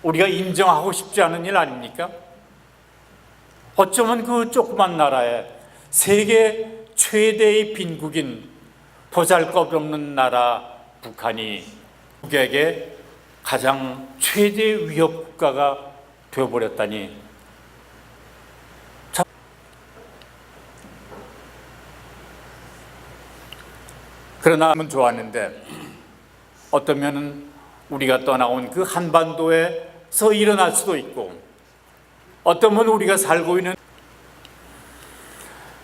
우리가 인정하고 싶지 않은 일 아닙니까? 어쩌면 그 조그만 나라에 세계 최대의 빈국인 보잘것없는 나라 북한이 북에게 가장 최대 위협 국가가 되어버렸다니. 그러나 좋았는데 어떠면 우리가 떠나온 그 한반도에서 일어날 수도 있고, 어떠면 우리가 살고 있는,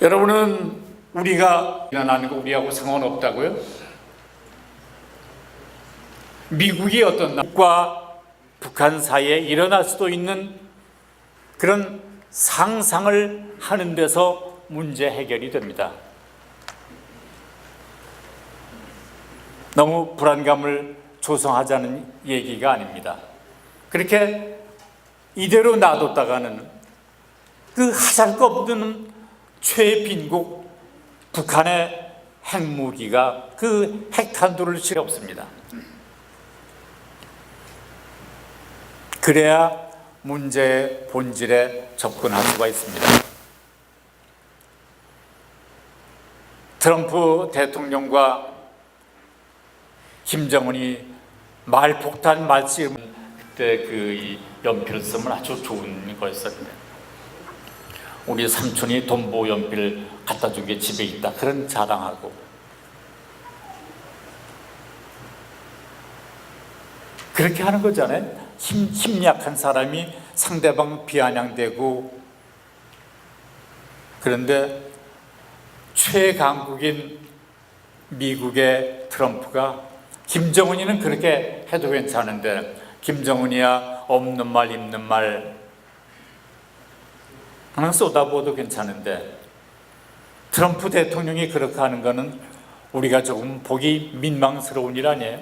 여러분은 우리가 일어나는 거 우리하고 상관없다고요? 미국이 어떤 나라과 북한 사이에 일어날 수도 있는 그런 상상을 하는 데서 문제 해결이 됩니다. 너무 불안감을 조성하자는 얘기가 아닙니다. 그렇게 이대로 놔뒀다가는 그 하잘것없는 최빈국 북한의 핵무기가 그 핵탄두를 실어 없습니다. 그래야 문제의 본질에 접근할 수가 있습니다. 트럼프 대통령과 김정은이 말폭탄 말씀, 그때 그 연필을 쓰면 아주 좋은 거였었는데, 우리 삼촌이 돈보 연필 갖다 준 게 집에 있다, 그런 자랑하고. 그렇게 하는 거잖아요. 힘 약한 사람이 상대방 비아냥대고. 그런데 최강국인 미국의 트럼프가, 김정은이는 그렇게 해도 괜찮은데, 김정은이야 없는 말 있는 말 하나 쏟아부어도 괜찮은데, 트럼프 대통령이 그렇게 하는 거는 우리가 조금 보기 민망스러운 일 아니에요?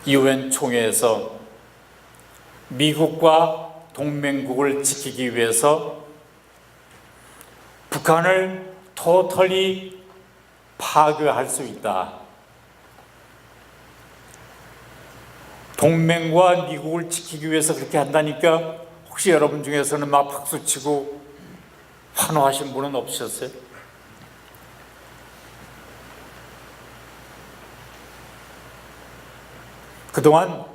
유엔 총회에서 미국과 동맹국을 지키기 위해서 북한을 토털리 파괴할 수 있다. 동맹과 미국을 지키기 위해서 그렇게 한다니까, 혹시 여러분 중에서는 막 박수치고 환호하신 분은 없으셨어요? 그동안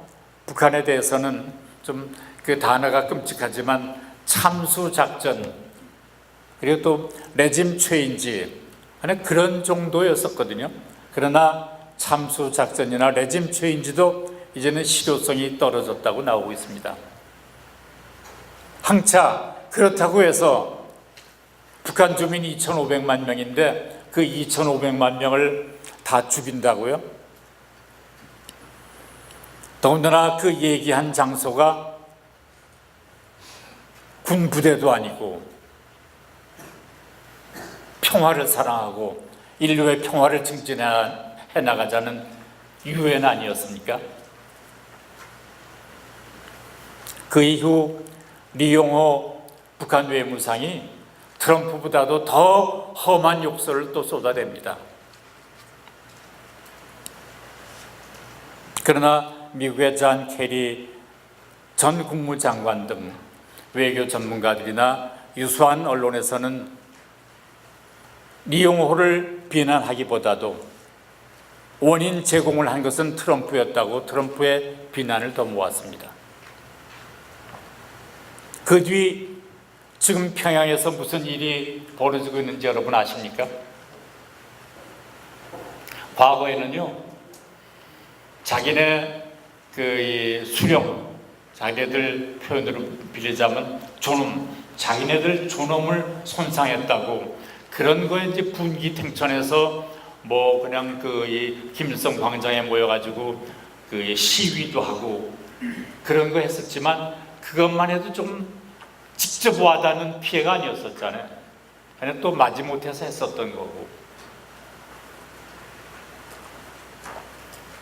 북한에 대해서는 좀 그 단어가 끔찍하지만 참수작전, 그리고 또 레짐 체인지 하는 그런 정도였었거든요. 그러나 참수작전이나 레짐 체인지도 이제는 실효성이 떨어졌다고 나오고 있습니다. 항차 그렇다고 해서 북한 주민 2,500만 명인데 그 2,500만 명을 다 죽인다고요? 더군다나 그 얘기한 장소가 군 부대도 아니고 평화를 사랑하고 인류의 평화를 증진해 나가자는 유엔 아니었습니까? 그 이후 리용호 북한 외무상이 트럼프보다도 더 험한 욕설을 또 쏟아냅니다. 그러나 미국의 존 케리 전 국무장관 등 외교 전문가들이나 유수한 언론에서는 리용호를 비난하기보다도 원인 제공을 한 것은 트럼프였다고 트럼프의 비난을 더 모았습니다. 그 뒤 지금 평양에서 무슨 일이 벌어지고 있는지 여러분 아십니까? 과거에는요, 자기네 그 수령, 자기네들 표현으로 빌리자면 존엄, 자기네들 존엄을 손상했다고, 그런 거에 이제 분기탱천해서 뭐 그냥 그 김일성 광장에 모여가지고 그 시위도 하고 그런 거 했었지만, 그것만 해도 좀 직접 와닿는 피해가 아니었었잖아요. 그냥 또 마지못해서 했었던 거고.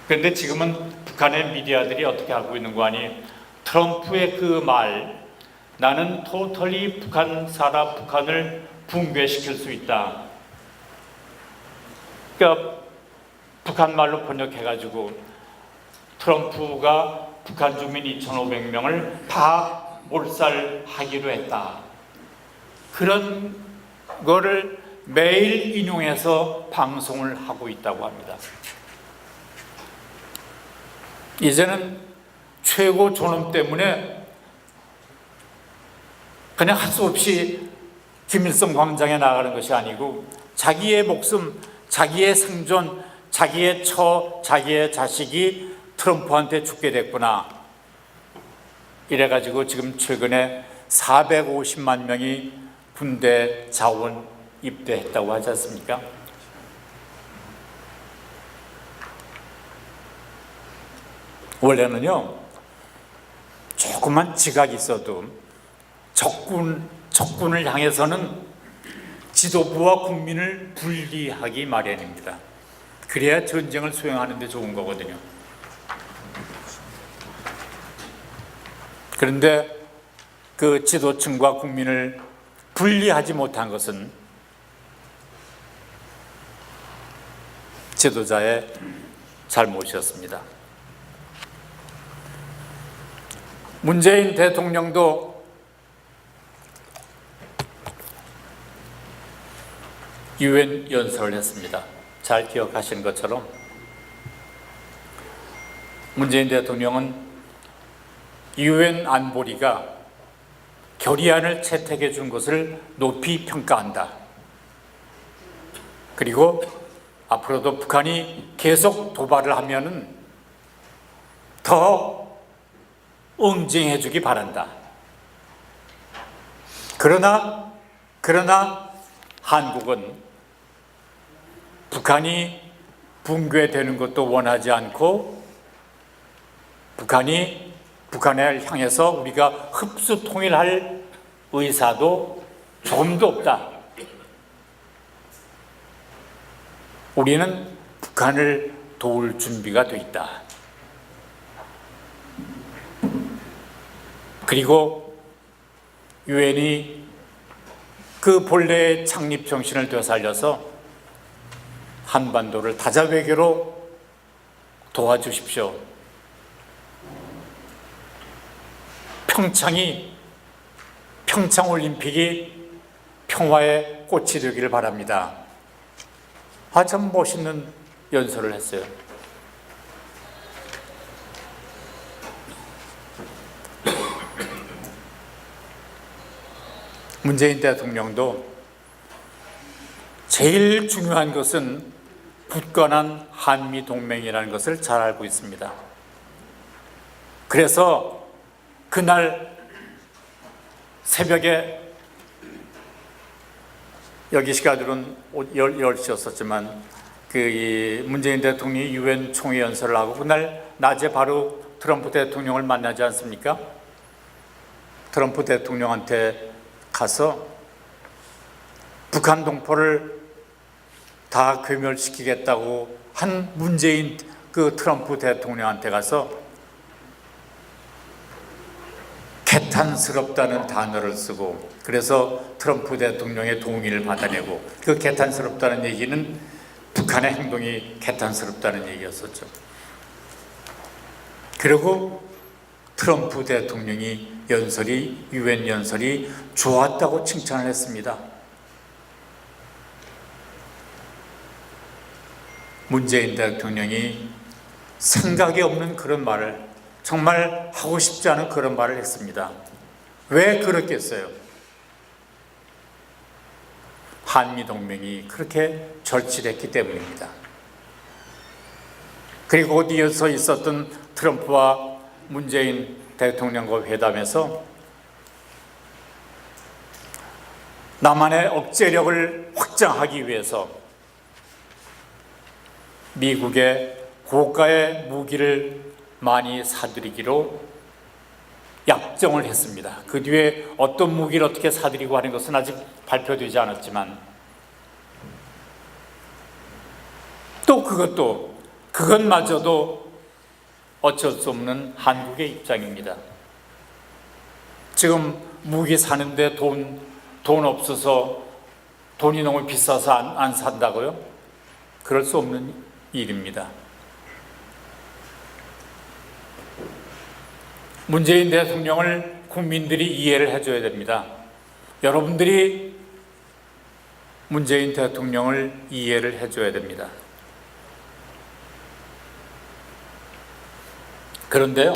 그런데 지금은 북한의 미디어들이 어떻게 하고 있는 거 아니? 트럼프의 그 말, 나는 토털리 북한을 붕괴시킬 수 있다. 그러니까 북한 말로 번역해가지고 트럼프가 북한 주민 2,500명을 다 몰살하기로 했다. 그런 거를 매일 인용해서 방송을 하고 있다고 합니다. 이제는 최고 존엄 때문에 그냥 할 수 없이 김일성 광장에 나가는 것이 아니고 자기의 목숨, 자기의 생존, 자기의 처, 자기의 자식이 트럼프한테 죽게 됐구나. 이래가지고 지금 최근에 450만 명이 군대 자원 입대했다고 하지 않습니까? 원래는요, 조그만 지각이 있어도 적군을 향해서는 지도부와 국민을 분리하기 마련입니다. 그래야 전쟁을 수행하는 데 좋은 거거든요. 그런데 그 지도층과 국민을 분리하지 못한 것은 지도자의 잘못이었습니다. 문재인 대통령도 유엔 연설을 했습니다. 잘 기억하시는 것처럼 문재인 대통령은 유엔 안보리가 결의안을 채택해 준 것을 높이 평가한다. 그리고 앞으로도 북한이 계속 도발을 하면은 더 응징해 주기 바란다. 그러나 한국은 북한이 붕괴되는 것도 원하지 않고 북한을 향해서 우리가 흡수 통일할 의사도 조금도 없다. 우리는 북한을 도울 준비가 돼 있다. 그리고 유엔이 그 본래의 창립 정신을 되살려서 한반도를 다자외교로 도와주십시오. 평창올림픽이 평화의 꽃이 되기를 바랍니다. 참 멋있는 연설을 했어요. 문재인 대통령도 제일 중요한 것은 굳건한 한미 동맹이라는 것을 잘 알고 있습니다. 그래서 그날 새벽에 여기 시간으로는 10시였었지만 문재인 대통령이 유엔 총회 연설을 하고 그날 낮에 바로 트럼프 대통령을 만나지 않습니까? 트럼프 대통령한테 가서 북한 동포를 다 괴멸시키겠다고 한 문재인 트럼프 대통령한테 가서 개탄스럽다는 단어를 쓰고 그래서 트럼프 대통령의 동의를 받아내고 그 개탄스럽다는 얘기는 북한의 행동이 개탄스럽다는 얘기였었죠. 그리고 트럼프 대통령이 유엔 연설이 좋았다고 칭찬을 했습니다. 문재인 대통령이 생각이 없는 그런 말을 정말 하고 싶지 않은 그런 말을 했습니다. 왜 그렇겠어요? 한미동맹이 그렇게 절실했기 때문입니다. 그리고 어디에서 있었던 트럼프와 문재인 대통령과 회담에서 남한의 억제력을 확장하기 위해서 미국의 고가의 무기를 많이 사들이기로 약정을 했습니다. 그 뒤에 어떤 무기를 어떻게 사들이고 하는 것은 아직 발표되지 않았지만 또 그것마저도 어쩔 수 없는 한국의 입장입니다. 지금 무기 사는데 돈 없어서 돈이 너무 비싸서 안 산다고요? 그럴 수 없는 일입니다. 문재인 대통령을 국민들이 이해를 해줘야 됩니다. 여러분들이 문재인 대통령을 이해를 해줘야 됩니다. 그런데요,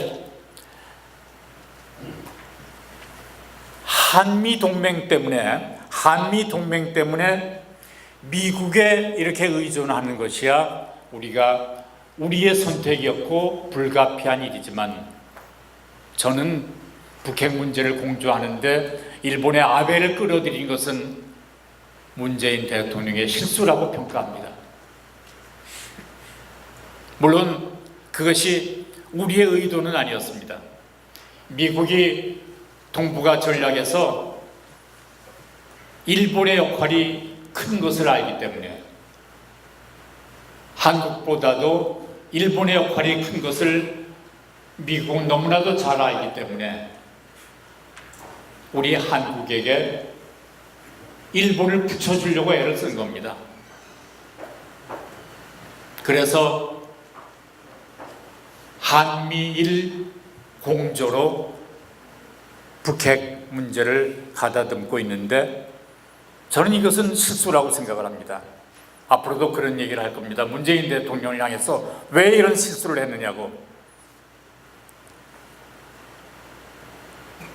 한미 동맹 때문에 미국에 이렇게 의존하는 것이야 우리의 선택이었고 불가피한 일이지만, 저는 북핵 문제를 공조하는데 일본의 아베를 끌어들인 것은 문재인 대통령의 실수라고 평가합니다. 물론 그것이 우리의 의도는 아니었습니다. 미국이 동북아 전략에서 일본의 역할이 큰 것을 알기 때문에, 한국보다도 일본의 역할이 큰 것을 미국은 너무나도 잘 알기 때문에 우리 한국에게 일본을 붙여주려고 애를 쓴 겁니다. 그래서 한미일 공조로 북핵 문제를 가다듬고 있는데, 저는 이것은 실수라고 생각을 합니다. 앞으로도 그런 얘기를 할 겁니다. 문재인 대통령을 향해서 왜 이런 실수를 했느냐고.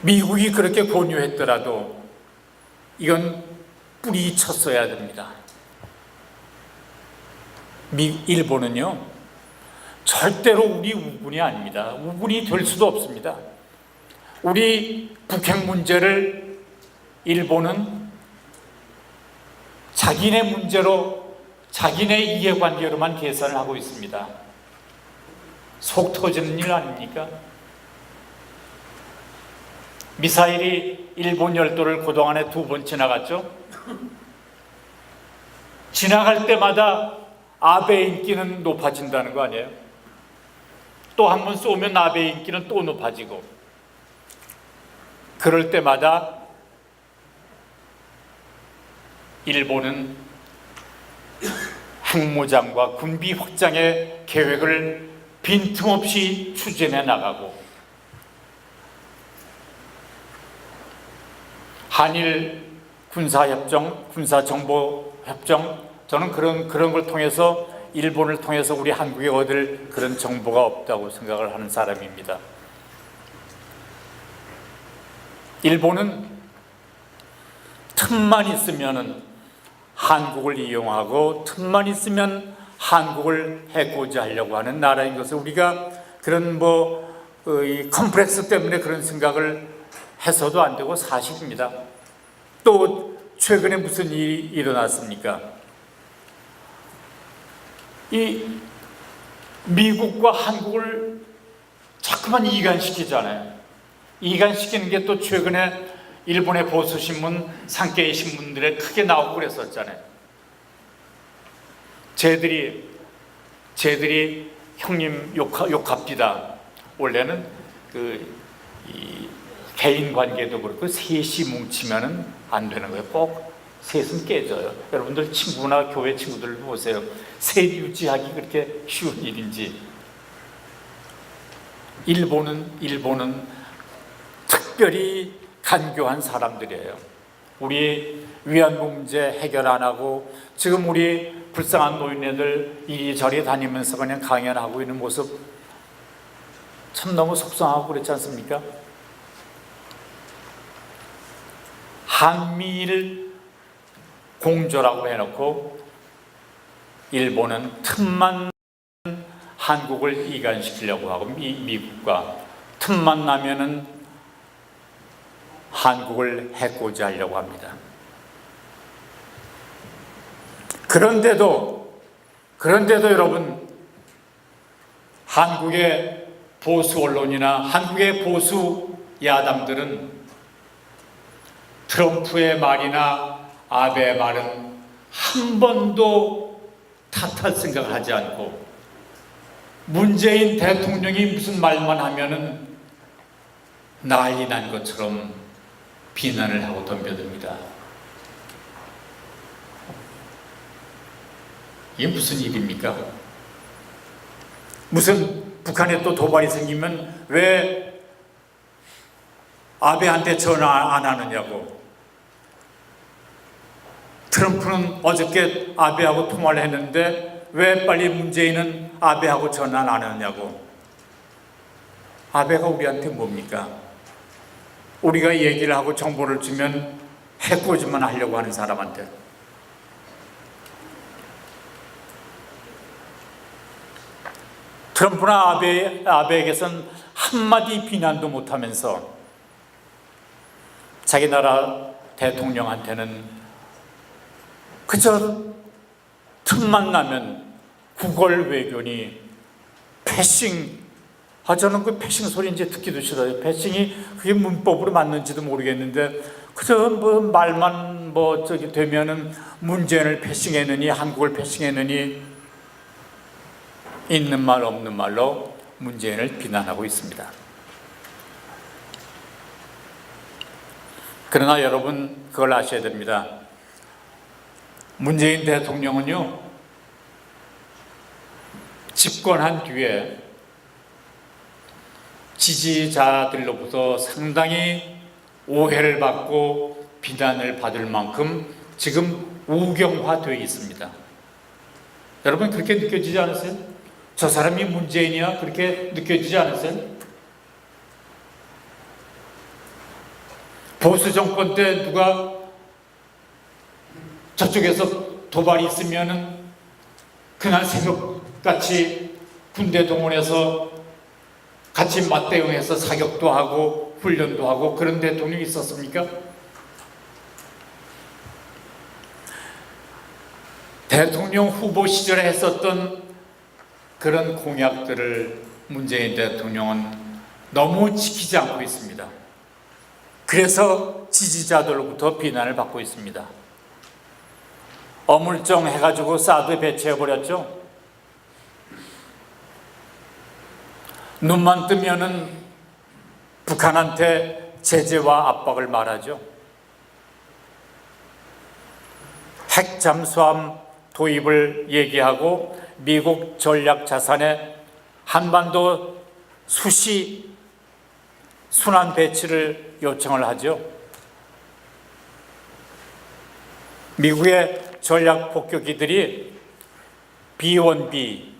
미국이 그렇게 권유했더라도 이건 뿌리쳤어야 됩니다. 일본은요, 절대로 우리 우군이 아닙니다. 우군이 될 수도 없습니다. 우리 북핵 문제를 일본은 자기네 문제로, 자기네 이해관계로만 계산을 하고 있습니다. 속 터지는 일 아닙니까? 미사일이 일본 열도를 그동안에 2번 지나갔죠. 지나갈 때마다 아베 인기는 높아진다는 거 아니에요? 또 한 번 쏘면 아베 인기는 또 높아지고, 그럴 때마다 일본은 핵무장과 군비 확장의 계획을 빈틈없이 추진해 나가고, 한일 군사협정, 군사정보협정, 저는 그런 걸 통해서, 일본을 통해서 우리 한국에 얻을 그런 정보가 없다고 생각을 하는 사람입니다. 일본은 틈만 있으면은 한국을 이용하고, 틈만 있으면 한국을 해코지하려고 하는 나라인 것을, 우리가 그런 이 컴플렉스 때문에 그런 생각을 해서도 안 되고 사실입니다. 또 최근에 무슨 일이 일어났습니까? 이 미국과 한국을 자꾸만 이간시키잖아요. 이간시키는 게 또 최근에 일본의 보수신문, 산케이 신문들에 크게 나오고 그랬었잖아요. 쟤들이 형님 욕합디다. 원래는 이 개인 관계도 그렇고 셋이 뭉치면은 안 되는 거예요. 꼭 셋은 깨져요. 여러분들 친구나 교회 친구들 보세요. 셋 유지하기 그렇게 쉬운 일인지. 일본은 특별히 간교한 사람들이에요. 우리 위안부 문제 해결 안 하고 지금 우리 불쌍한 노인네들 이리저리 다니면서 그냥 강연하고 있는 모습 참 너무 속상하고 그렇지 않습니까? 한미일 공조라고 해놓고 일본은 틈만 한국을 이간시키려고 하고, 미국과 틈만 나면은 한국을 해코지하려고 합니다. 그런데도 여러분, 한국의 보수 언론이나 한국의 보수 야당들은 트럼프의 말이나 아베의 말은 한 번도 탓할 생각을 하지 않고, 문재인 대통령이 무슨 말만 하면은 난리 난 것처럼 비난을 하고 덤벼듭니다. 이게 무슨 일입니까? 무슨 북한에 또 도발이 생기면 왜 아베한테 전화 안 하느냐고. 트럼프는 어저께 아베하고 통화를 했는데 왜 빨리 문재인은 아베하고 전화 안 하느냐고. 아베가 우리한테 뭡니까? 우리가 얘기를 하고 정보를 주면 해코지만 하려고 하는 사람한테. 트럼프나 아베에게선 한마디 비난도 못하면서 자기 나라 대통령한테는 그저 틈만 나면 구걸 외교니 패싱, 저는 그 패싱 소리 이제 듣기도 싫어요. 패싱이 그게 문법으로 맞는지도 모르겠는데 그저 뭐 말만 뭐 저기 되면은 문재인을 패싱했느니 한국을 패싱했느니 있는 말 없는 말로 문재인을 비난하고 있습니다. 그러나 여러분 그걸 아셔야 됩니다. 문재인 대통령은요, 집권한 뒤에 지지자들로부터 상당히 오해를 받고 비난을 받을 만큼 지금 우경화되어 있습니다. 여러분 그렇게 느껴지지 않으세요? 저 사람이 문재인이야? 그렇게 느껴지지 않으세요? 보수 정권 때 누가 저쪽에서 도발이 있으면은 그날 새벽같이 군대 동원해서 같이 맞대응해서 사격도 하고 훈련도 하고 그런 대통령이 있었습니까? 대통령 후보 시절에 했었던 그런 공약들을 문재인 대통령은 너무 지키지 않고 있습니다. 그래서 지지자들로부터 비난을 받고 있습니다. 어물쩡 해가지고 사드 배치해버렸죠. 눈만 뜨면은 북한한테 제재와 압박을 말하죠. 핵 잠수함 도입을 얘기하고 미국 전략 자산에 한반도 수시 순환 배치를 요청을 하죠. 미국의 전략 폭격기들이 B-1B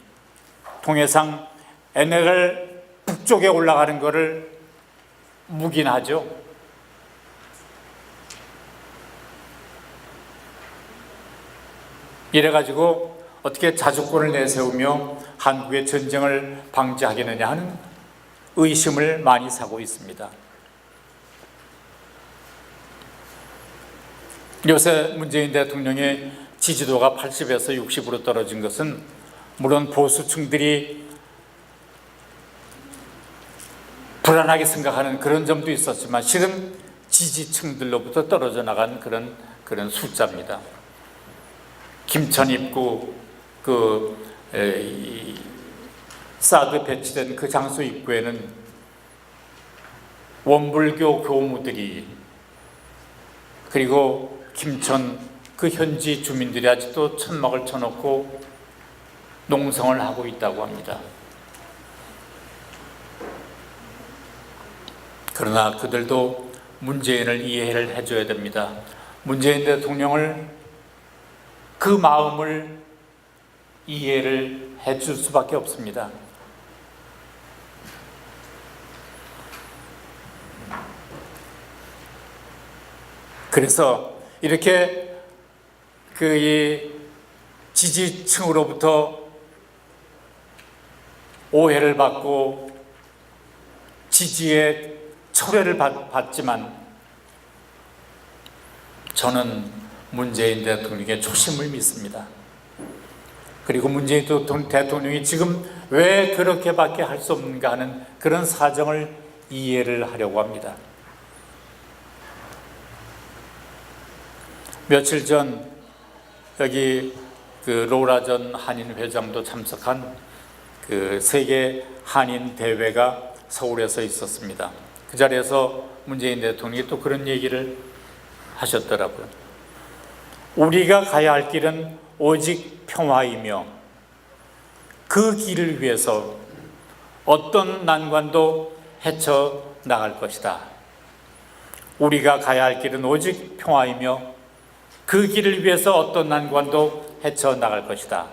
동해상 NLL 북쪽에 올라가는 것을 묵인하죠. 이래가지고 어떻게 자주권을 내세우며 한국의 전쟁을 방지하겠느냐 하는 의심을 많이 사고 있습니다. 요새 문재인 대통령의 지지도가 80에서 60으로 떨어진 것은 물론 보수층들이 불안하게 생각하는 그런 점도 있었지만 실은 지지층들로부터 떨어져 나간 그런 숫자입니다. 김천 입구 사드 배치된 그 장소 입구에는 원불교 교무들이 그리고 김천 그 현지 주민들이 아직도 천막을 쳐놓고 농성을 하고 있다고 합니다. 그러나 그들도 문재인을 이해를 해줘야 됩니다. 문재인 대통령을 그 마음을 이해를 해줄 수밖에 없습니다. 그래서 이렇게 이 지지층으로부터 오해를 받고 지지의 철회를 받지만 저는 문재인 대통령의 초심을 믿습니다. 그리고 문재인 대통령이 지금 왜 그렇게밖에 할 수 없는가 하는 그런 사정을 이해를 하려고 합니다. 며칠 전 여기 로라 전 한인 회장도 참석한 세계 한인 대회가 서울에서 있었습니다. 그 자리에서 문재인 대통령이 또 그런 얘기를 하셨더라고요. 우리가 가야 할 길은 오직 평화이며 그 길을 위해서 어떤 난관도 헤쳐 나갈 것이다. 우리가 가야 할 길은 오직 평화이며 그 길을 위해서 어떤 난관도 헤쳐나갈 것이다.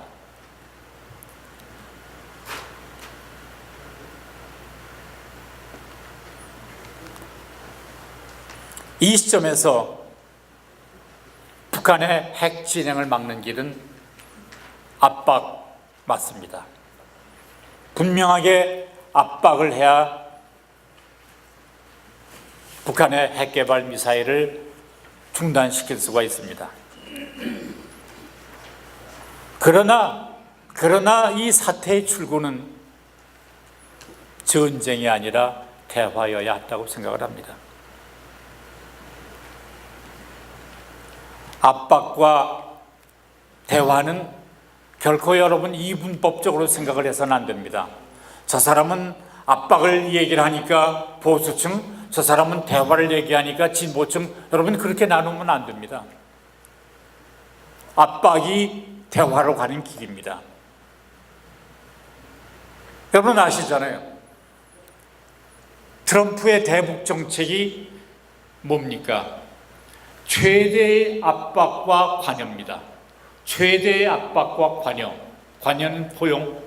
이 시점에서 북한의 핵 진행을 막는 길은 압박 맞습니다. 분명하게 압박을 해야 북한의 핵개발 미사일을 중단시킬 수가 있습니다. 그러나 이 사태의 출구는 전쟁이 아니라 대화여야 한다고 생각을 합니다. 압박과 대화는 결코 여러분 이분법적으로 생각을 해서는 안 됩니다. 저 사람은 압박을 얘기를 하니까 보수층, 저 사람은 대화를 얘기하니까 진보층, 여러분 그렇게 나누면 안 됩니다. 압박이 대화로 가는 길입니다. 여러분 아시잖아요. 트럼프의 대북 정책이 뭡니까? 최대의 압박과 관여입니다. 최대의 압박과 관여. 관여는 포용.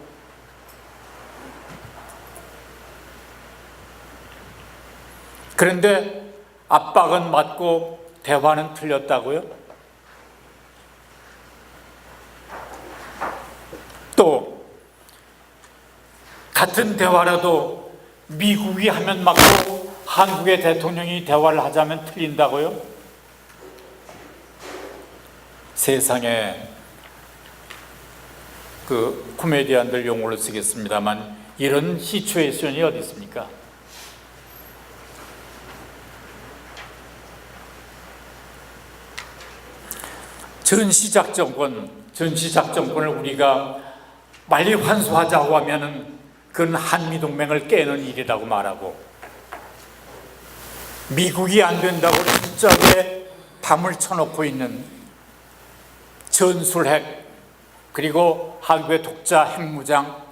그런데 압박은 맞고 대화는 틀렸다고요? 또 같은 대화라도 미국이 하면 맞고 한국의 대통령이 대화를 하자면 틀린다고요? 세상에 그 코미디언들 용어를 쓰겠습니다만 이런 시츄에이션이 어디 있습니까? 전시작전권을 우리가 빨리 환수하자고 하면은 그건 한미동맹을 깨는 일이라고 말하고, 미국이 안 된다고 진작에 담을 쳐놓고 있는 전술핵, 그리고 한국의 독자 핵무장,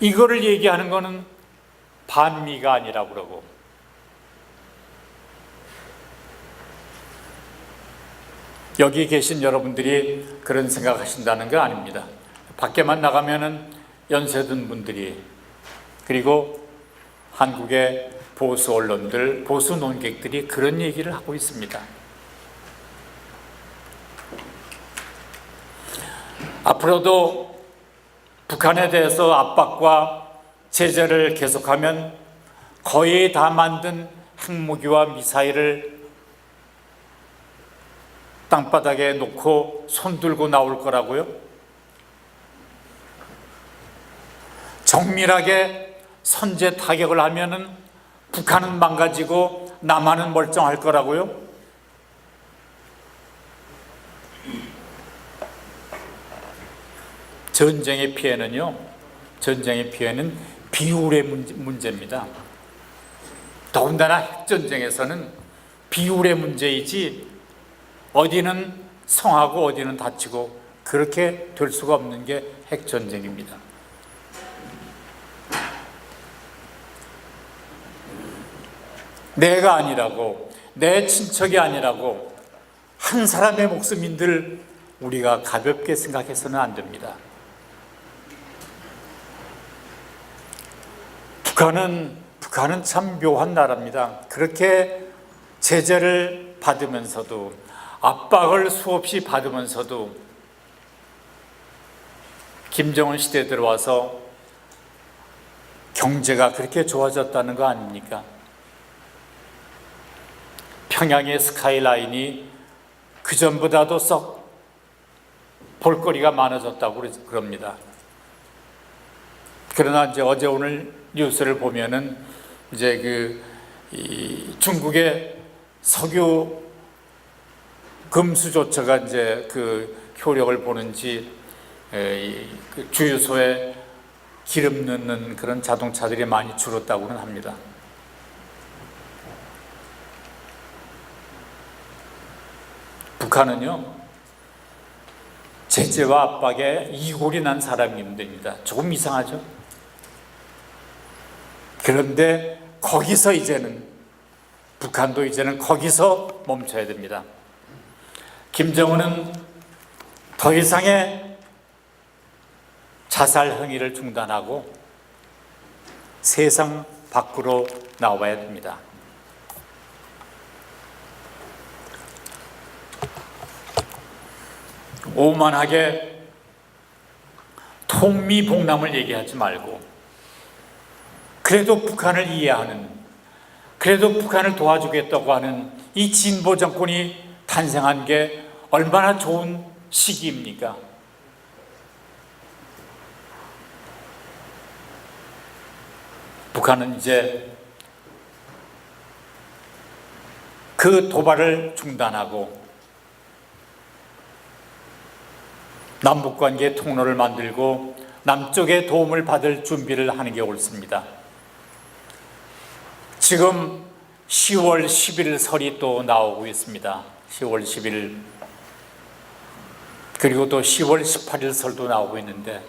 이거를 얘기하는 거는 반미가 아니라고 그러고, 여기 계신 여러분들이 그런 생각하신다는 거 아닙니다. 밖에만 나가면은 연세든 분들이, 그리고 한국의 보수 언론들, 보수 논객들이 그런 얘기를 하고 있습니다. 앞으로도 북한에 대해서 압박과 제재를 계속하면 거의 다 만든 핵무기와 미사일을 땅바닥에 놓고 손들고 나올 거라고요? 정밀하게 선제 타격을 하면은 북한은 망가지고 남한은 멀쩡할 거라고요? 전쟁의 피해는 비율의 문제입니다. 더군다나 핵전쟁에서는 비율의 문제이지 어디는 성하고 어디는 다치고 그렇게 될 수가 없는 게 핵전쟁입니다. 내가 아니라고, 내 친척이 아니라고 한 사람의 목숨인들 우리가 가볍게 생각해서는 안 됩니다. 북한은 참 묘한 나라입니다. 그렇게 제재를 받으면서도, 압박을 수없이 받으면서도 김정은 시대 들어와서 경제가 그렇게 좋아졌다는 거 아닙니까? 평양의 스카이라인이 그전보다도 썩 볼거리가 많아졌다고 그럽니다. 그러나 이제 어제 오늘 뉴스를 보면은 이제 중국의 석유 금수조차가 이제 그 효력을 보는지 그 주유소에 기름 넣는 그런 자동차들이 많이 줄었다고는 합니다. 북한은요, 제재와 압박에 이골이 난 사람입니다. 조금 이상하죠? 그런데 거기서 이제는 북한도 이제는 거기서 멈춰야 됩니다. 김정은은 더 이상의 자살 행위를 중단하고 세상 밖으로 나와야 됩니다. 오만하게 통미봉남을 얘기하지 말고 그래도 북한을 이해하는, 그래도 북한을 도와주겠다고 하는 이 진보 정권이 탄생한 게 얼마나 좋은 시기입니까? 북한은 이제 그 도발을 중단하고 남북관계 통로를 만들고 남쪽의 도움을 받을 준비를 하는 게 옳습니다. 지금 10월 10일 설이 또 나오고 있습니다. 10월 10일 그리고 또 10월 18일 설도 나오고 있는데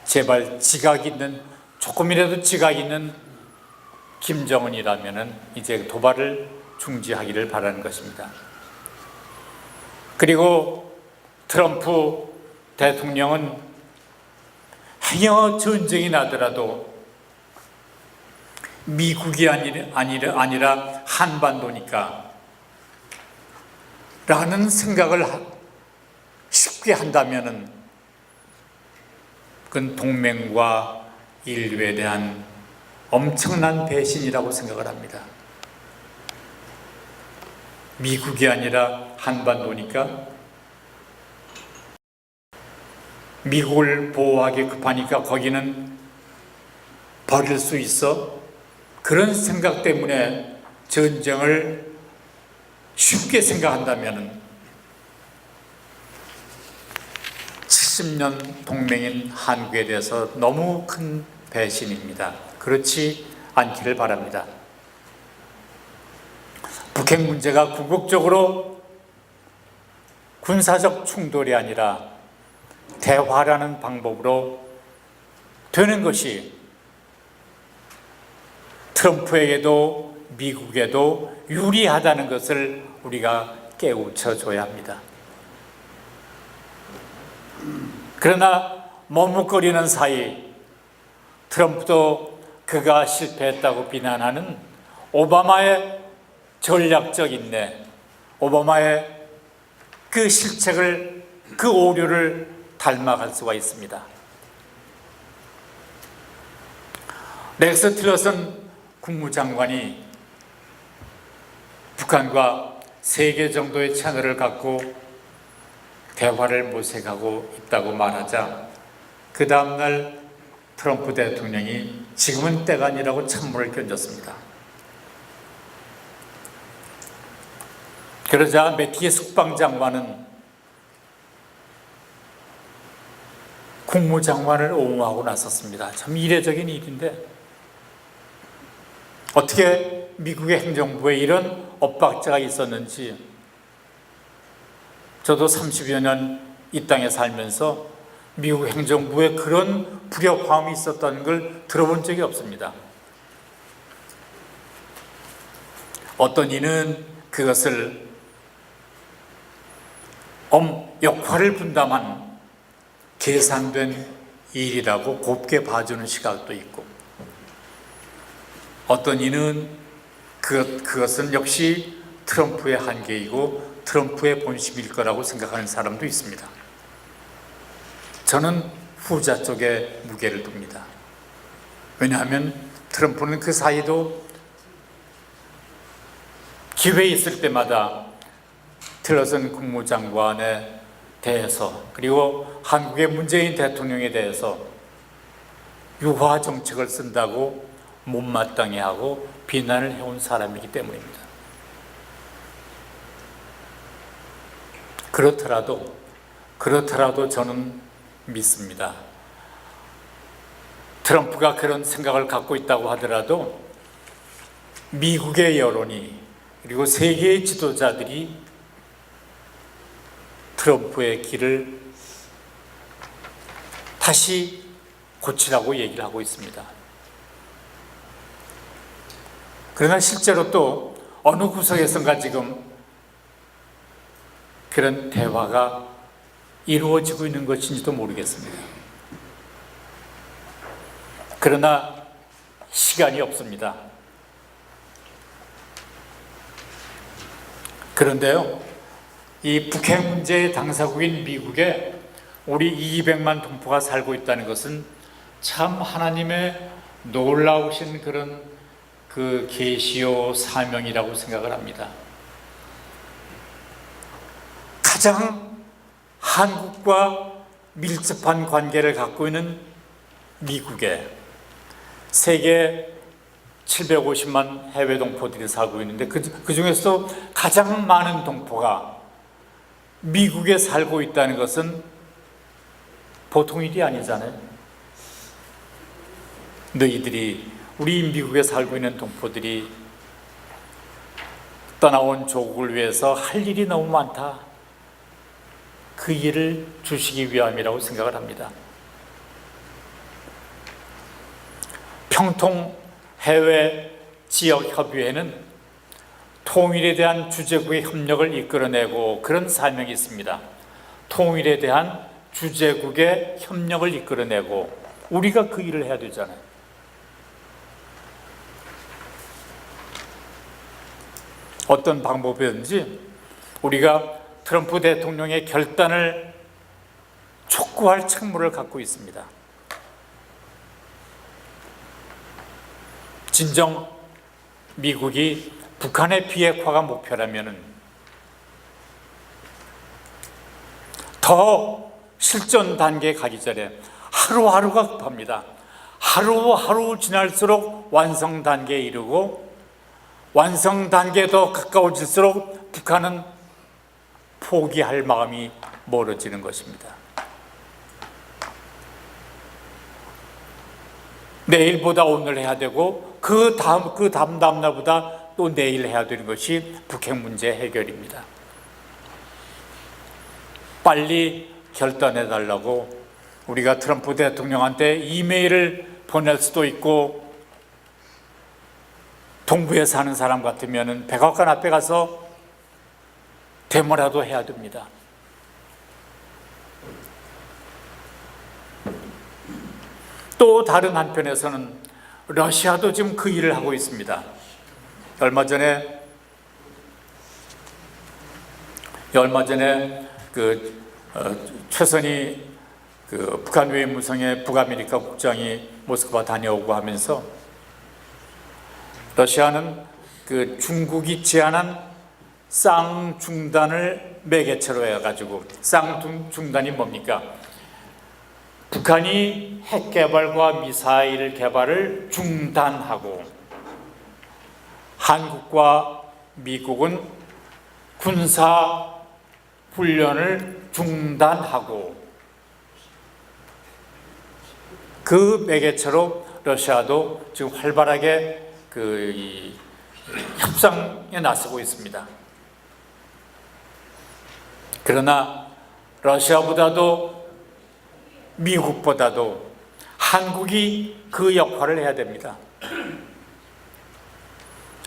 제발 지각 있는, 조금이라도 지각 있는 김정은이라면 이제 도발을 중지하기를 바라는 것입니다. 그리고 트럼프 대통령은 행여 전쟁이 나더라도 미국이 아니라 한반도니까 라는 생각을 쉽게 한다면 그건 동맹과 인류에 대한 엄청난 배신이라고 생각을 합니다. 미국이 아니라 한반도니까 미국을 보호하기 급하니까 거기는 버릴 수 있어? 그런 생각 때문에 전쟁을 쉽게 생각한다면 70년 동맹인 한국에 대해서 너무 큰 배신입니다. 그렇지 않기를 바랍니다. 북핵 문제가 궁극적으로 군사적 충돌이 아니라 대화라는 방법으로 되는 것이 트럼프에게도 미국에도 유리하다는 것을 우리가 깨우쳐줘야 합니다. 그러나 머뭇거리는 사이 트럼프도 그가 실패했다고 비난하는 오바마의 전략적 인내, 오바마의 그 실책을, 그 오류를 닮아갈 수가 있습니다. 렉스 틸러슨 국무장관이 북한과 3개 정도의 채널을 갖고 대화를 모색하고 있다고 말하자 그 다음날 트럼프 대통령이 지금은 때가 아니라고 찬물을 던졌습니다. 그러자 매티스 국방장관은 국무장관을 옹호하고 나섰습니다. 참 이례적인 일인데 어떻게 미국의 행정부에 이런 엇박자가 있었는지 저도 30여 년 이 땅에 살면서 미국 행정부에 그런 불협화음이 있었다는 걸 들어본 적이 없습니다. 어떤 이는 그것을 역할을 분담한 계산된 일이라고 곱게 봐주는 시각도 있고, 어떤 이는 그것은 역시 트럼프의 한계이고 트럼프의 본심일 거라고 생각하는 사람도 있습니다. 저는 후자 쪽에 무게를 둡니다. 왜냐하면 트럼프는 그 사이도 기회 있을 때마다 틸러슨 국무장관에 대해서 그리고 한국의 문재인 대통령에 대해서 유화 정책을 쓴다고 못마땅해 하고 비난을 해온 사람이기 때문입니다. 그렇더라도 저는 믿습니다. 트럼프가 그런 생각을 갖고 있다고 하더라도 미국의 여론이 그리고 세계의 지도자들이 트럼프의 길을 다시 고치라고 얘기를 하고 있습니다. 그러나 실제로 또 어느 구석에선가 지금 그런 대화가 이루어지고 있는 것인지도 모르겠습니다. 그러나 시간이 없습니다. 그런데요, 이 북핵 문제의 당사국인 미국에 우리 200만 동포가 살고 있다는 것은 참 하나님의 놀라우신 그런 그 계시요 사명이라고 생각을 합니다. 가장 한국과 밀접한 관계를 갖고 있는 미국에 세계 750만 해외 동포들이 살고 있는데 그 중에서도 가장 많은 동포가 미국에 살고 있다는 것은 보통 일이 아니잖아요. 너희들이, 우리 미국에 살고 있는 동포들이 떠나온 조국을 위해서 할 일이 너무 많다. 그 일을 주시기 위함이라고 생각을 합니다. 평통 해외 지역 협의회는 통일에 대한 주재국의 협력을 이끌어내고 그런 사명이 있습니다. 통일에 대한 주재국의 협력을 이끌어내고 우리가 그 일을 해야 되잖아요. 어떤 방법이든지 우리가 트럼프 대통령의 결단을 촉구할 책무를 갖고 있습니다. 진정 미국이 북한의 비핵화가 목표라면 더 실전 단계에 가기 전에 하루하루가 급합니다. 하루하루 지날수록 완성 단계에 이르고 완성 단계에 더 가까워질수록 북한은 포기할 마음이 멀어지는 것입니다. 내일보다 오늘 해야 되고 그 다음 날보다 또 내일 해야 되는 것이 북핵 문제 해결입니다. 빨리 결단해 달라고 우리가 트럼프 대통령한테 이메일을 보낼 수도 있고, 동부에 사는 사람 같으면 백악관 앞에 가서 데모라도 해야 됩니다. 또 다른 한편에서는 러시아도 지금 그 일을 하고 있습니다. 얼마 전에 최선희 북한 외무성의 북아메리카 국장이 모스크바 다녀오고 하면서 러시아는 중국이 제안한 쌍중단을 매개체로 해가지고, 쌍중단이 뭡니까? 북한이 핵 개발과 미사일 개발을 중단하고 한국과 미국은 군사 훈련을 중단하고, 그 매개체로 러시아도 지금 활발하게 협상에 나서고 있습니다. 그러나 러시아보다도 미국보다도 한국이 그 역할을 해야 됩니다.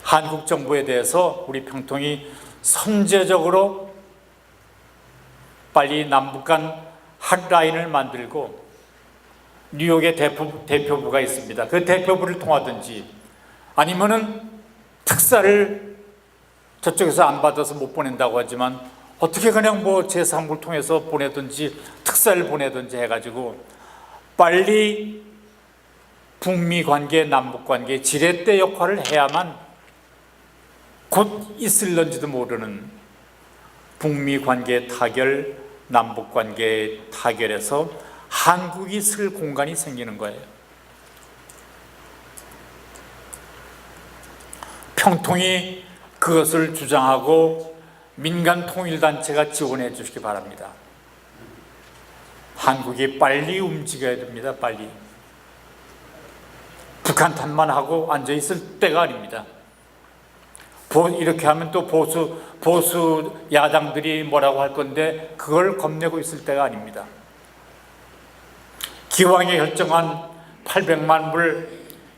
한국 정부에 대해서 우리 평통이 선제적으로 빨리 남북 간 핫라인을 만들고, 뉴욕에 대표부가 있습니다. 그 대표부를 통하든지 아니면은 특사를 저쪽에서 안 받아서 못 보낸다고 하지만 어떻게 그냥 제3국을 통해서 보내든지 특사를 보내든지 해가지고 빨리 북미 관계, 남북 관계 지렛대 역할을 해야만 곧 있을런지도 모르는 북미 관계 타결, 남북 관계 타결에서 한국이 쓸 공간이 생기는 거예요. 평통이 그것을 주장하고 민간 통일단체가 지원해 주시기 바랍니다. 한국이 빨리 움직여야 됩니다. 빨리. 북한 탓만 하고 앉아있을 때가 아닙니다. 이렇게 하면 또 보수 야당들이 뭐라고 할 건데 그걸 겁내고 있을 때가 아닙니다. 기왕에 결정한 800만 불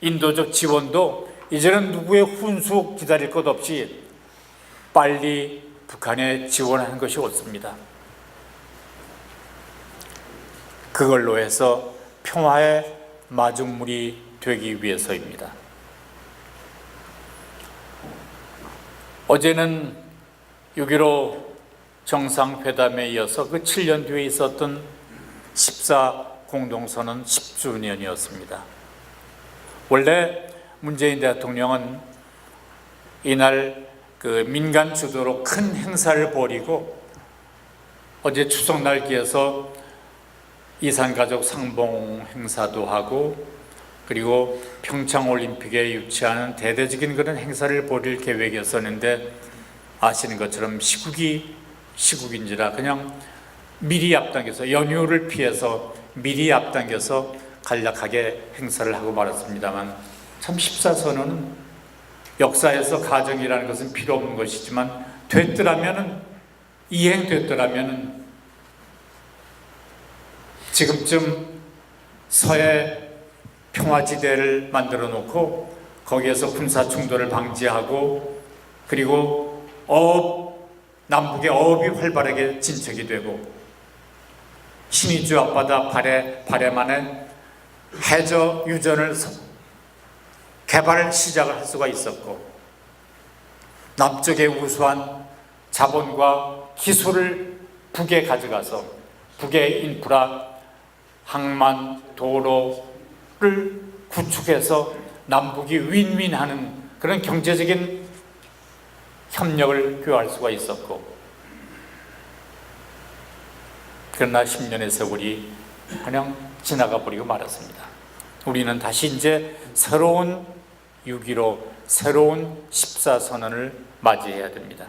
인도적 지원도 이제는 누구의 훈수 기다릴 것 없이 빨리 북한에 지원하는 것이 옳습니다. 그걸로 해서 평화의 마중물이 되기 위해서입니다. 어제는 6.15 정상회담에 이어서 그 7년 뒤에 있었던 14 공동선언 10주년이었습니다. 원래 문재인 대통령은 이날 그 민간 주도로 큰 행사를 벌이고 어제 추석날 기해서 이산가족 상봉 행사도 하고 그리고 평창올림픽에 유치하는 대대적인 그런 행사를 벌일 계획이었었는데 아시는 것처럼 시국인지라 그냥 미리 앞당겨서 연휴를 피해서 미리 앞당겨서 간략하게 행사를 하고 말았습니다만 참 14선언은 역사에서 가정이라는 것은 필요 없는 것이지만 이행됐더라면 지금쯤 서해 평화지대를 만들어 놓고 거기에서 군사 충돌을 방지하고 그리고 남북의 어업이 활발하게 진척이 되고 신의주 앞바다 발해만에 해저 유전을 개발 시작을 할 수가 있었고 남쪽의 우수한 자본과 기술을 북에 가져가서 북의 인프라, 항만, 도로를 구축해서 남북이 윈윈하는 그런 경제적인 협력을 교할 수가 있었고 그러나 10년의 세월이 그냥 지나가 버리고 말았습니다. 우리는 다시 이제 새로운 6.15, 새로운 14선언을 맞이해야 됩니다.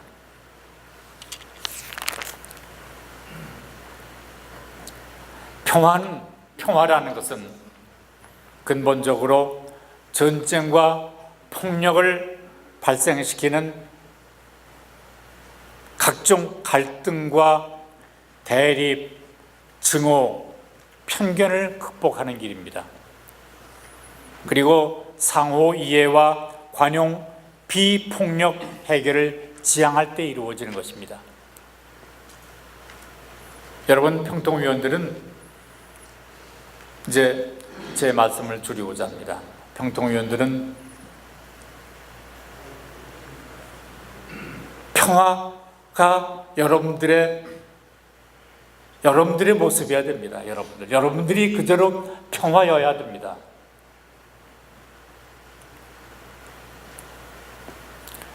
평화라는 것은 근본적으로 전쟁과 폭력을 발생시키는 각종 갈등과 대립, 증오, 편견을 극복하는 길입니다. 그리고 상호 이해와 관용, 비폭력 해결을 지향할 때 이루어지는 것입니다. 여러분, 평통위원들은 이제 제 말씀을 줄이고자 합니다. 평통위원들은 평화가 여러분들의 모습이어야 됩니다. 여러분들이 그대로 평화여야 됩니다.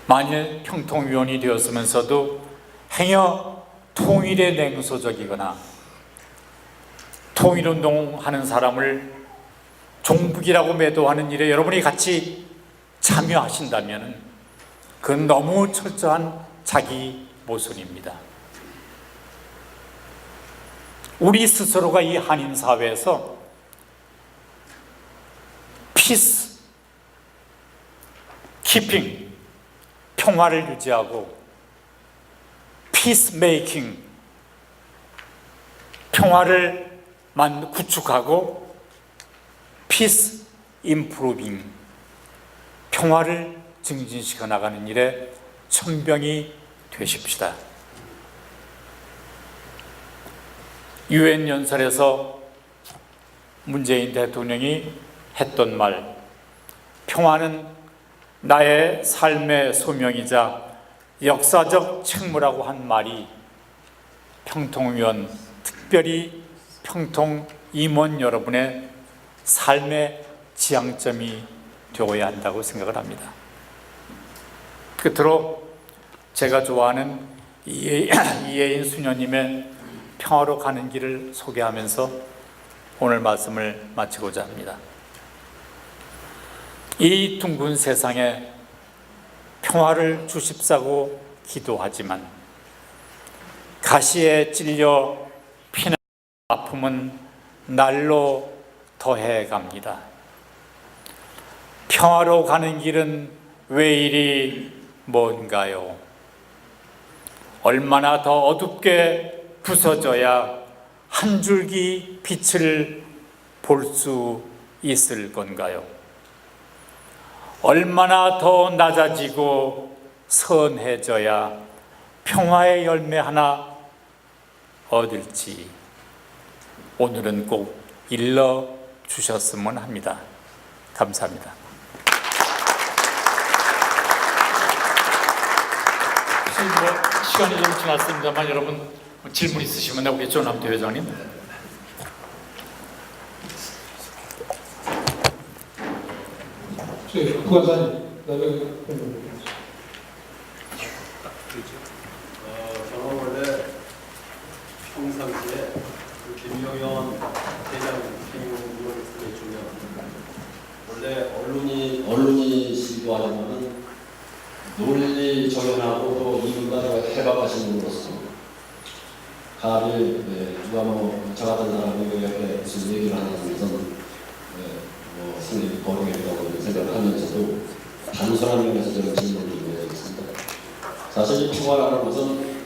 만일 평통위원이 되었으면서도 행여 통일에 냉소적이거나 통일운동하는 사람을 종북이라고 매도하는 일에 여러분이 같이 참여하신다면 그건 너무 철저한 자기 모순입니다. 우리 스스로가 이 한인 사회에서 피스 키핑, 평화를 유지하고 피스 메이킹, 평화를 구축하고 피스 임프루빙, 평화를 증진시켜 나가는 일에 천병이 되십시다. 유엔 연설에서 문재인 대통령이 했던 말, 평화는 나의 삶의 소명이자 역사적 책무라고 한 말이 평통위원, 특별히 평통 임원 여러분의 삶의 지향점이 되어야 한다고 생각을 합니다. 끝으로 제가 좋아하는 이혜인 수녀님의 평화로 가는 길을 소개하면서 오늘 말씀을 마치고자 합니다. 이 둥근 세상에 평화를 주십사고 기도하지만 가시에 찔려 피는 아픔은 날로 더해 갑니다. 평화로 가는 길은 왜 이리 뭔가요? 얼마나 더 어둡게 부서져야 한 줄기 빛을 볼 수 있을 건가요? 얼마나 더 낮아지고 선해져야 평화의 열매 하나 얻을지 오늘은 꼭 일러 주셨으면 합니다. 감사합니다. 시간이 좀 지났습니다만 여러분 질문 있으시면 우리 조남대 회장님. 부관사님, 저는 원래 평상시에 김용현 대장 행동을 해주면 원래 언론이시기도 하지만은 논리 정연하고 또 이분과 해박하신 분으로서 감히 누가 저 같은 사람이 이렇게 무슨 얘기를 하는 것은 승리 거르겠다고 생각을 하면서도 단순한 면에서 저는 질문을 드리겠습니다. 사실 이 평화라는 것은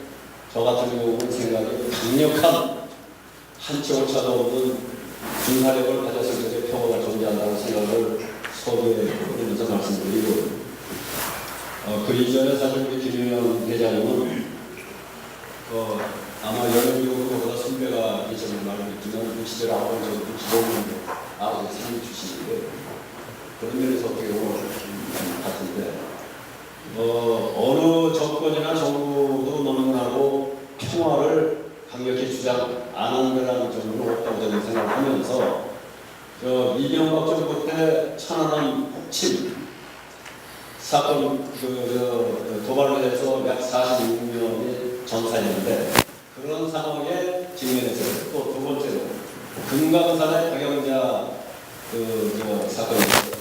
저 같은 경우는 생각이 강력한 한쪽을 찾아오는 군사력을 가졌을 때 평화가 존재한다는 생각을 서두에 보면서 말씀드리고 그 이전에 사실 우리 김용현 대장님은 아마 연예인보다 선배가 계시는 말을 듣지만 시절 아버지 65년도 아버지 상임 출신인데 그런 면에서 어떻게 보면 같은데 어느 정권이나 정부도 너무나도 평화를 강력히 주장 안 하는 거라는 정도는 없다고 저는 생각을 하면서 이명박 정부 때 천안함 폭침 사건 도발로 해서 약 46명이 전사했는데 그런 상황에 직면해서 또 두 번째로 금강산의 박영자 사건이었어요.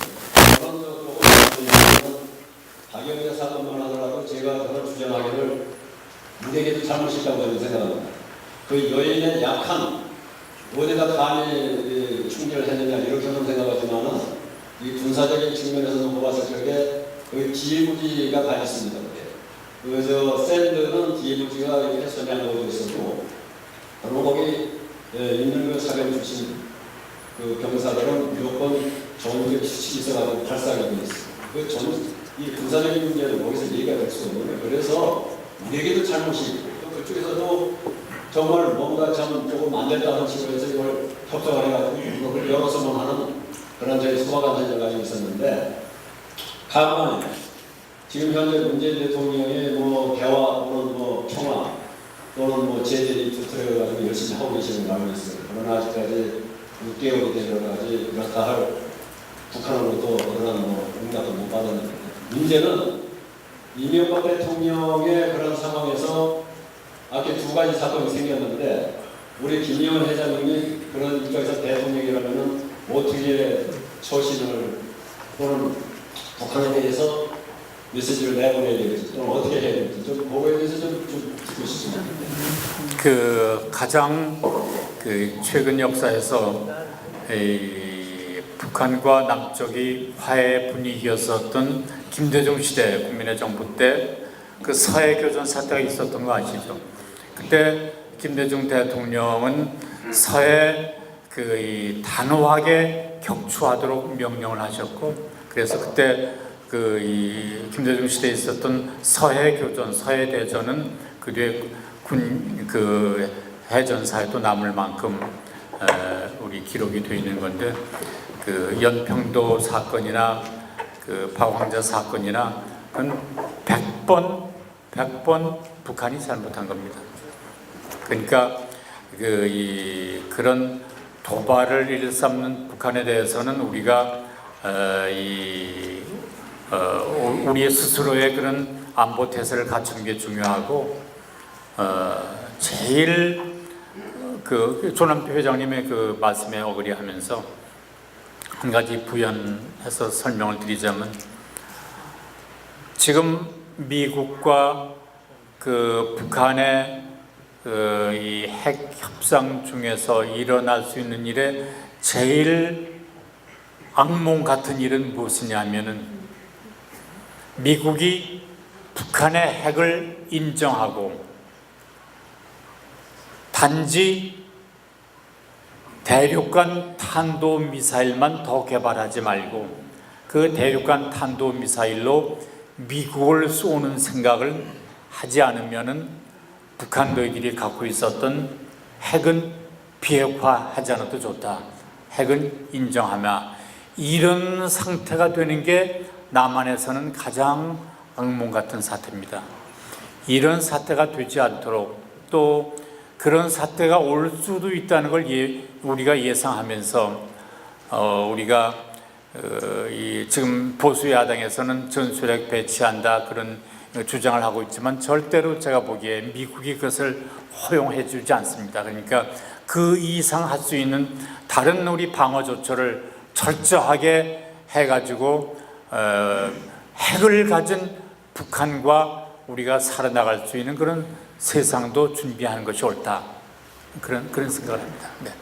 그런 박영자 사건만 하더라도 제가 그걸 주장하기를 우리에게도 잘못이 있다고 저는 생각합니다. 그 여인의 약한 어디다 감히 충돌을 했느냐 이렇게 저는 생각하지만은 이 군사적인 측면에서 놓고 봤을 적에 그 기회부지가 다 있습니다. 그래서 샌드는 기회부지가 이렇게 선양하고 있었고 바로 거기 있는 그 사병 출신 그 병사들은 무조건 정부의 추측이 있어가지고 발사하게 되어 있습니다. 이 군사적인 문제는 거기서 얘기가 될 수 없는 거예요. 그래서 우리에게도 잘못이 있고 또 그쪽에서도 정말 뭔가 참 조금 안 됐다는 식으로 이걸 협정을 해가지고 그걸 열어서만 하는 그런 저희 소화관 현장이 있었는데 가만히 지금 현재 문재인 대통령의 대화 또는 평화 또는 제재를 두드려가지고 열심히 하고 계시는 걸 알고 있어요. 그러나 아직까지 6개월이 되려가지 그렇다 할 북한으로부터 그런 응답을 못 받은 문제는 이명박 대통령의 그런 상황에서 아까 두 가지 사건이 생겼는데 우리 김용현 회장님이 그런 입장에서 대통령이라면 어떻게 처신을 또는 북한에 대해서 메시지를 내보내야 되겠지 또는 어떻게 해야 되겠지 좀 그거에 대해서 좀 듣고 싶습니다. 가장 최근 역사에서 북한과 남쪽이 화해 분위기였었던 김대중 시대 국민의 정부 때 그 서해 교전 사태가 있었던 거 아시죠? 그때 김대중 대통령은 서해 단호하게 격추하도록 명령을 하셨고 그래서 그때 김대중 시대에 있었던 서해 교전, 서해 대전은 그뒤에 해전사에도 남을 만큼 우리 기록이 되어 있는 건데 연평도 사건이나 파왕자 사건이나 그건 100번 북한이 잘못한 겁니다. 그러니까 그런 도발을 일삼는 북한에 대해서는 우리가 우리의 스스로의 그런 안보 태세를 갖추는 게 중요하고 제일 조남태 회장님의 말씀에 어그리하면서 한 가지 부연해서 설명을 드리자면 지금 미국과 북한의 이 핵 협상 중에서 일어날 수 있는 일에 제일 악몽 같은 일은 무엇이냐면은 미국이 북한의 핵을 인정하고 단지 대륙간 탄도미사일만 더 개발하지 말고 그 대륙간 탄도 미사일로 미국을 쏘는 생각을 하지 않으면은 북한 너희들이 갖고 있었던 핵은 비핵화하지 않아도 좋다. 핵은 인정하며 이런 상태가 되는 게 남한에서는 가장 악몽 같은 사태입니다. 이런 사태가 되지 않도록 또 그런 사태가 올 수도 있다는 걸 우리가 예상하면서 우리가 지금 보수 야당에서는 전술핵 배치한다 그런 주장을 하고 있지만 절대로 제가 보기에 미국이 그것을 허용해 주지 않습니다. 그러니까 그 이상 할 수 있는 다른 우리 방어 조처를 철저하게 해가지고 핵을 가진 북한과 우리가 살아나갈 수 있는 그런 세상도 준비하는 것이 옳다. 그런 생각을 합니다. 네.